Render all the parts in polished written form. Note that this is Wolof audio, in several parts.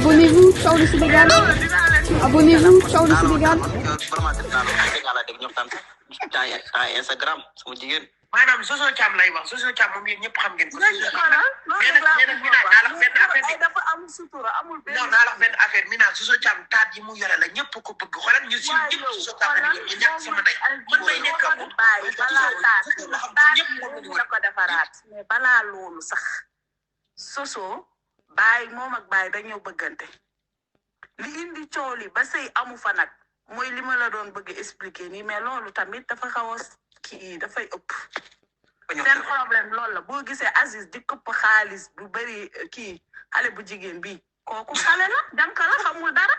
Abonnez-vous, ciao le Sénégal. Abonnez-vous, ciao le Sénégal. Instagram sama jigéen. maanaam Soso Thiam lay wax Soso Thiam moom yéen ñëpp xam ngeen ko. mais dafa am sutura amul benn. non naa la benn affaire mi naan Soso Thiam taat yi mu yore la ñëpp ko bëgg xoolal ñu si ñëpp Soso Thiam la ñu ñàkk sama ndey. man may nekk ak moom la ko defaraat mais balaa loolu sax Soso baay moom ak baay dañoo bëggante li indi coow li ba sëy amu fa nag mooy li ma la doon bëgg expliquer nii mais loolu tamit dafa xaw a kii dafay ëpp. seen problème loolu la boo gisee Aziz di këpp xaalis bu bëri kii xale bu jigéen bi kooku xale la danka la xamul dara.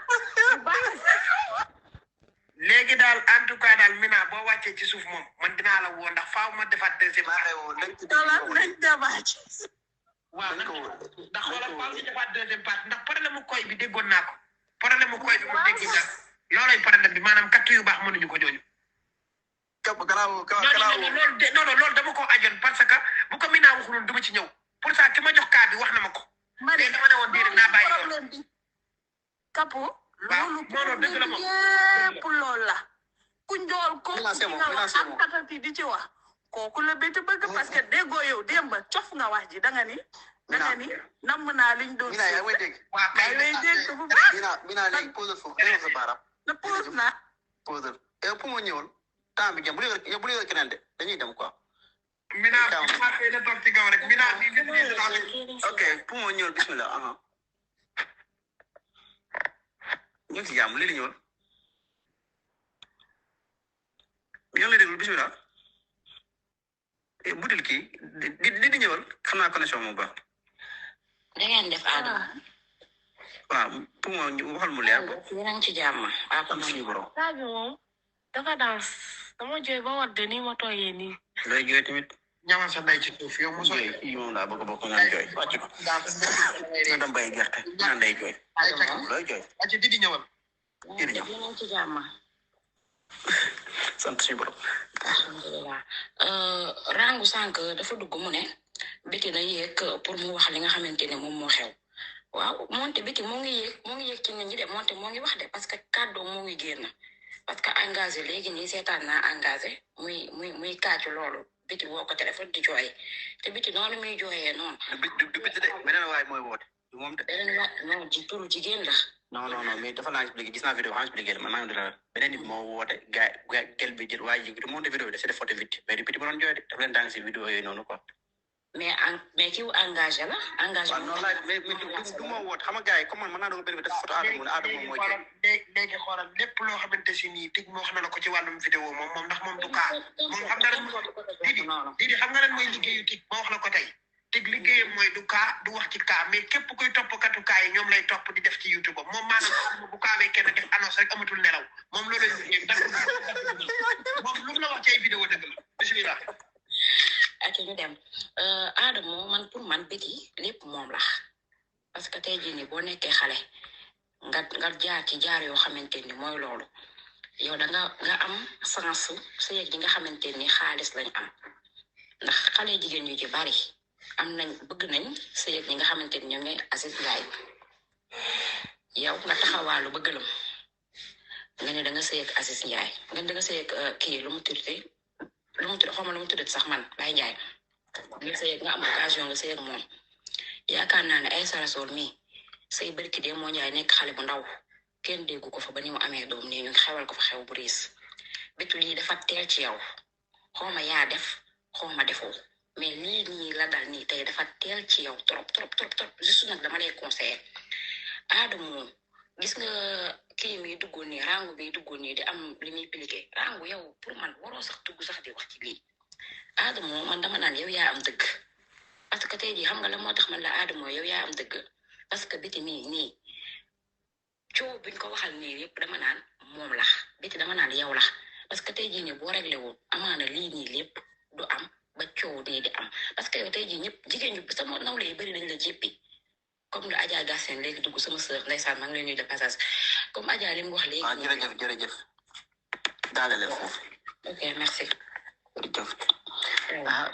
léegi daal en tout cas daal Mina boo wàccee ci suuf moom man dinaa la woo ndax faaw ma defaat deuxième nañ demaat. waaw ndax xoolal faaw ñu defaat deuxième partie ndax problème mu koy bi déggoon naa ko problème mu koy bi mu dégg naa loolay problème bi maanaam kattu yu baax mënuñu ko ñooñu. non loolu dama ko ajoon parce que bu ko Mina waxuloon du ma ci ñëw pour ça ki ma jox kaa bi wax na ma ko. ma ne dama ne woon déedéet naa bàyyi loolu. Kapo. loolu yépp loolu la. ku njool ko nga wax am katati di ci wax kooku la béti bëgg parce que déggoo yow démb cof nga wax ji danga ni namm naa liñ doon Mina yaa ngi may dégg. waaw kay lay dégg bu baax. Mina léegi pose foofu xëy na sa baaraam. na pose na. pose et pour ma ñëwal temps bi jëm bu dee keneen de dañuy dem quoi. Mina maa xëy na toog ci kaw rek Mina ok pour ma ñëwal bismillah ñu ngi ci jàmm lii di ñëwal ñoo ngi lay déglu bismillah budil kii di ñëwal xam naa connexion mu baax. da ngeen def Adama. waaw pour ma waxal mu leer ba. yéen a ngi ci jàmm. am suñu borom. saa bi moom dafa dans dama jooy ba war de nii ma tooyee nii. looy jooy tamit. ñamal sa ndey ci suuf yow mosoo jooy kii moom laa bëgg a bokk naan jooy wàcc ko. nga dem bay gerte naan day jooy. looy jooy. wàcc di ñëwal. yéen a ngi ci jàmm. sant suñu borom. alhamdulilah rangu sànq dafa dugg mu ne biti na yéeg pour mu wax li nga xamante ne moom moo xew waaw moonte biti moo ngi yéeg ci nit ñi de moonte moo ngi wax de parce que kàddoo moo ngi génn parce que engagé léegi nii seetaan naa engagé muy kàccu loolu biti woo ko téléphone di jooy te biti noonu muy jooyee noonu. du biti de beneen waay mooy woote moom de. beneen waay non ci turu jigéen la. non mais dafa laa expliqué gis naa vidéo xam expliqué man maa ngi dina beneen nit moo woote gars gel bi jël waaye ji monté vidéo bi da c'est des photos vite mais du petit ba doon jooy de dafa leen daan si vidéo yooyu noonu quoi. mais kiw engagé la engagé. waaw non laaj mais du ma woote xam nga gars yi comme man mën naa doon benn bi def photo Adama mooy jooy. léegi xoolal lépp loo xamante si nii tig moo xam ne la ko ci wàllum vidéo moom ndax moom du kaa moom xam nga ren Didi xam nga ren mooy liggéeyu tig moo wax la ko tey tig liggéeyam mooy du kaa du wax ci kaa mais képp kuy toppkatu kaa yi ñoom lay topp di def ci YouTube am moom maanaam bu kaawee kenn def annonce rek amatul nelaw moom loolu lay liggéey moom lu mu la wax ci ay vidéo dëgg la bismillah. ak ñu dem Adamo man pour man biti lépp moom la parce que tey jii nii boo nekkee xale nga jaar ci jaar yoo xamante ni mooy loolu yow da nga am sens sa yëg yi nga xamante ni xaalis lañ am ndax xale jigéen yu ci bari am nañ bëgg nañ sa yëg ñi nga xamante ni ñoom ñooy Aziz Ndiaye yow nga taxawaalu ba gëlëm nga ne da nga sëy ak Aziz Ndiaye nga ne da nga sëy ak kii lu mu tudd xaw ma lu mu tudd sax man Baye Ndiaye nga sëy ak nga am occasion nga sëy ak moom yaakaar naa ne ay sarasool mii say barki dee moo Ndiaye nekk xale bu ndaw kenn déggu ko fa ba ni mu amee doom nii ñu xewal ko fa xew bu riis bitu lii dafa teel ci yow xaw ma yaa def xaw ma defoo mais lii nii la dal nii tey dafa teel ci yow trop juste nag dama lay conseiller Adamo gis nga kii mi duggoon nii rangu bi duggoon nii di am li muy pliqué rangu yow pour man waroo sax dugg sax di wax ci lii Adamo man dama naan yow yaa am dëgg parce que tey jii xam nga la moo tax man la Adamo yow yaa am dëgg parce que biti nii coow buñ ko waxal nii yëpp dama naan moom la biti dama naan yow la parce que tey jii nii boo réglé woon amaana lii nii lépp du am ba coow nii di am parce que yow tey jii ñëpp jigéen ñu sama nawle yi bëri nañ la jéppi comme le Adja Gassène léegi dugg sama sœur ndeysaan maa ngi leen nuyu de passage comme Adja li mu wax léegi. waaw jërëjëf daale leen foofu. ok merci. jërëjëf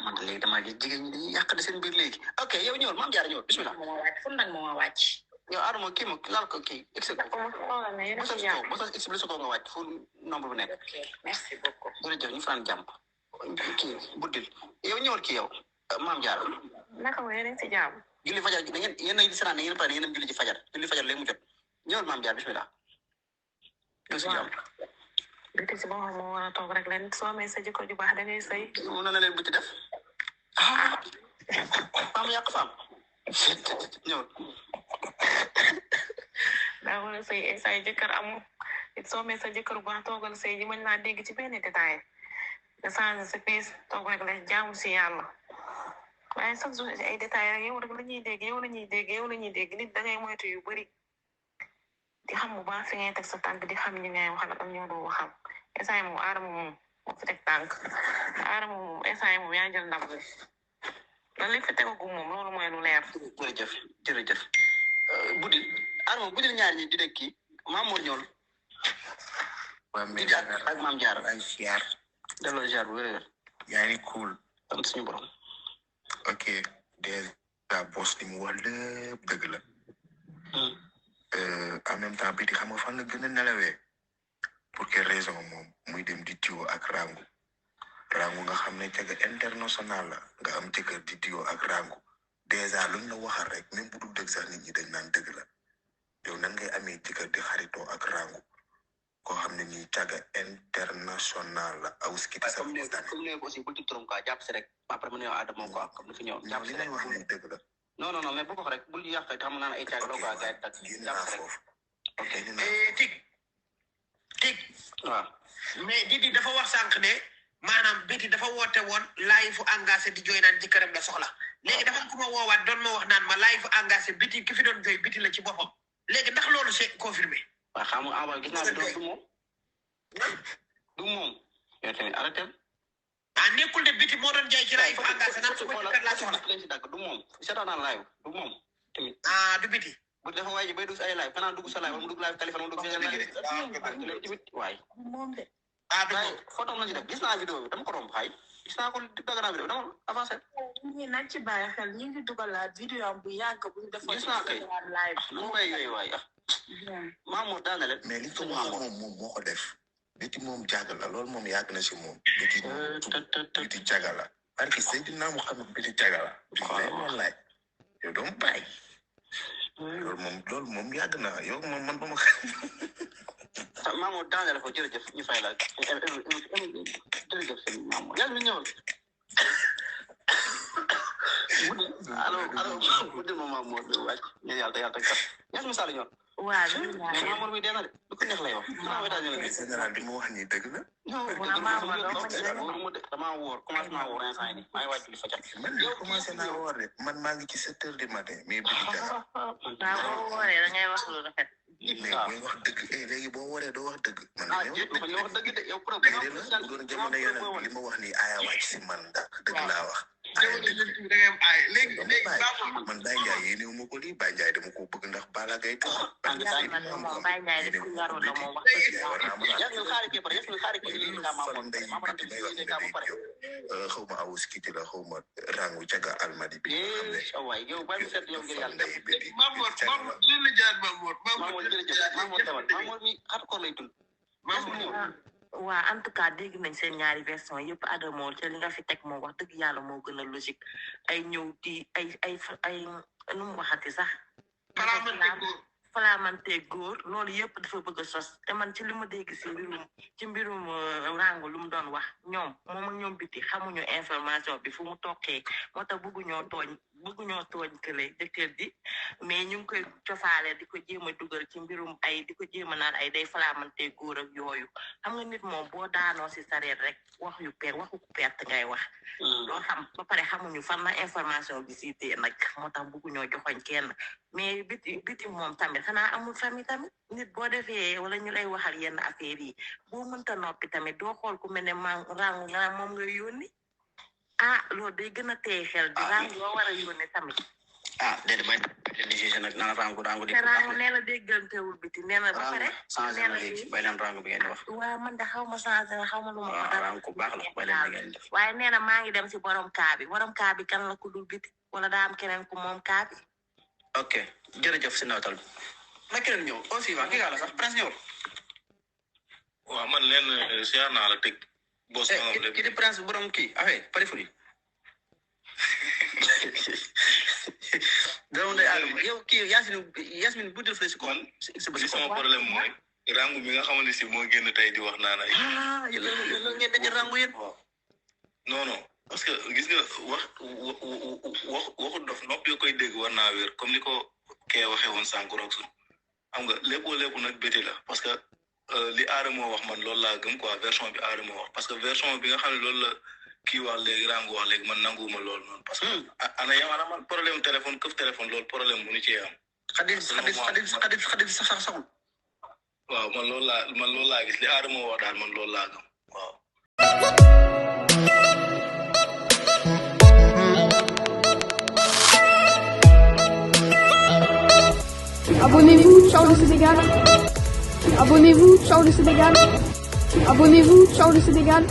man léegi damaa gis jigéen ñi dañuy yàq seen biir léegi ok yow ñëwal maam Diarra ñëwal bismillah. moo ma wàcc fu nag moo ma wàcc. yow Adama kii ma laal ko kii expliqué ko. ba sa expliqué ko nga wàcc fu nombre bu nekk. ok merci beaucoup. jërëjëf ñu fanaan jàmm kii buddil yow ñëwal kii yow maam Diarra. naka nga yéen si jàmm. julli fajar da ngeen yéen a ngi saraan da ngeen pare da ngeen dem julli ci fajar léegi mu jot ñëwal maam Diarra bismillah. ñëw si jàmm. biti si boppam moo war a toog rek leen soo amee sa jikko ju baax da ngay sëy. mu na leen buti def femme yàq femme ñëwal. daa war a sëy say jëkkër amul it soo amee sa jëkkër bu baax toogal sëy ji mañ laa dégg ci benn détail nga changé sa piis toog rek la jaamu si yàlla waaye chaque jour ay détails rek yow rek la ñuy dégg yow la ñuy dégg nit da ngay moytu yu bëri di xam bu baax fi ngay teg sa tànk di xam ñi ngay waxal ak ñoo doo waxal instant moom Adama moom moo fi teg tànk Adama moom instant moom yaa jël ndam li lan li fi tegagu moom loolu mooy lu leer. jërëjëf budil Adama budil ñaar ñi di dégg kii Mamour ñool di ak Maam Diarra ay ziar delloo ziar bu wér yaa ngi cool sant suñu borom. ok déjà boss li mu wax lépp dëgg la en même temps bi di xam nga fan la gën a nelawee pour quelle raison moom muy dem di diwo ak rangu nga xam ne caga international la nga am jëkkër di diwo ak rangu déjà luñ la waxal rek même bu dul dëgg sax nit ñi dañ naan dëgg la yow nan ngay amee jëkkër di xaritoo ak rangu koo xam ne nii caga international la awuskiti sax comme ne aussi bu ci turam quoi jàpp si rek après mu ne yow Adama quoi comme dafa ñëw jàpp si li rek ngay wax ni dëgg la non mais bu ko rek bul yàq te xam naa ne ay caag la quoi gars yi tak génn jàpp naa si rek foofu ok tig waaw mais Didi dafa wax sànq ne maanaam biti dafa woote woon live fu engagé di jooy naan jëkkëram la soxla léegi dafa ku ma woowaat doon ma wax naan ma live fu engagé biti ki fi doon jooy biti la ci boppam léegi ndax loolu c'est confirmé. waaw xam nga envoyé gis naa vidéo du moom yow tamit arrêté nekkul de biti moo doon jaay ci live fu engagé naan su ma jëkkër laa soxla. leen si dàgg du moom seetaan naa live du moom tamit du biti. bu dafa waaye ji bay dugg si ay live kanaa dugg sa live wala mu dugg live téléphone mu dugg si live tamit waay du waaye photo la ci def gis naa vidéo bi dama ko romb xay gis naa ko dagg naa vidéo dama avancé ñi nañ ci bàyyi xel ñu ngi dugalaat vidéo am bu yàgg bu ñu defoon gis naa kay live lu may yooyu waay Mamour daane leen mais li ko wax moom moo ko def biti moom jàgg la loolu moom yàgg na si moom biti jàgg la parce que Seydina Muhammad biti jàgg la bi leen laaj yow doomu bàyyi loolu moom yàgg na yow moom man ba ma Mamour daane la ko jërëjëf ñu fay la jërëjëf sëñ Mamour yàlla mi ñëwal allo buddi ma Mamour bi wàcc ñu yàlla teg sax ñaas mi sall ñoon waa mais Mamour bi dee na de du ko neex lay wax général bi mu wax nii dëgg la damaa wóor commencement wóor instant yi nii maa ngi waaj li fajar man yow commencé naa woor de man maa ngi ci 7 heures du matin mais biti jàgg boo wooree da ngay wax lu rafet mais booy wax dëgg léegi boo wooree doo wax dëgg man wax dëgg de yow bu doon jamono yeneen li ma wax nii aaya wàcc si man ndax dëgg laa wax aaya dëgg da ngay am ay léegi man Baye Ndiaye yéene ma ko lii Baye Ndiaye dama ko bëgg ndax Balla Gaye tax moom Baye Ndiaye def ku yaru la moom wax xaw ma awus kiti la xaw ma rangu caga almadi bi waa en tout cas dégg nañ seen ñaari version yëpp Adamo te li nga fi teg moom wax dëgg yàlla moo gën a logique ay ñëw di ay nu mu waxati sax falaamante góor loolu yëpp dafa bëgg a sos te man ci li ma dégg ci mbirum rangu lu mu doon wax moom ak ñoom biti xamuñu information bi fu mu toqee moo tax bëgguñoo tooñ kële jëkkër ji mais ñu ngi koy cofaale di ko jéem a dugal ci mbirum di ko jéem a naan ay day falaamante góor ak yooyu xam nga nit moom boo daanoo si sareet rek waxu ku perte ngay wax loo xam ba pare xamuñu fan la information bi si tee nag moo tax bëgguñoo joxoñ kenn mais biti moom tamit xanaa amul famille tamit nit boo defee wala ñu lay waxal yenn affaire yi boo mënta noppi tamit doo xool ku mel ne rangu nga naan moom ngay yónni loolu day gën a téye xel di rangu yoo war a yónni tamit déedéet bay décision nag naan rangu di te rangu nee na déggantewul biti nee na ba pare changé na léegi bay leen rangu bi ngeen di wax waaw man de xaw ma changé na xaw ma lu ma ko dara rangu baax la bay leen ngeen def waaye nee na maa ngi dem si borom kaa bi kan la ku dul biti wala daa am keneen ku moom kaa bi ok jërëjëf si nawetal bi na keneen ñëw on suivant kii la sax prince ñëwul waaw man leen siyaar naa la teg boss moom lépp kii di prince borom kii affaire pari furi doomu day Adama yow kii Yasmin bu dul fële si kon li sama problème mooy rangu mi nga xamante si moo génn tey di wax naan ay yàlla ngeen dañu rangu yéen non non parce que gis nga waxu dof nopp yoo koy dégg war naa wér comme ni ko kee waxee woon sànq roog sun xam nga lépp nag béti la parce que li Adama wax man loolu laa gëm quoi version bi Adama wax parce que version bi nga xam ne loolu la kii wax léegi rangu wax léegi man nanguwuma loolu noonu parce que ana yow ana man problème téléphone këf téléphone loolu problème mu ni cee am xadis saxul waaw man loolu laa gis li Adama wax daal man loolu laa gëm waaw Abonnez-vous, ciao le Sénégal. Abonnez-vous, ciao le Sénégal. Abonnez-vous, ciao le Sénégal.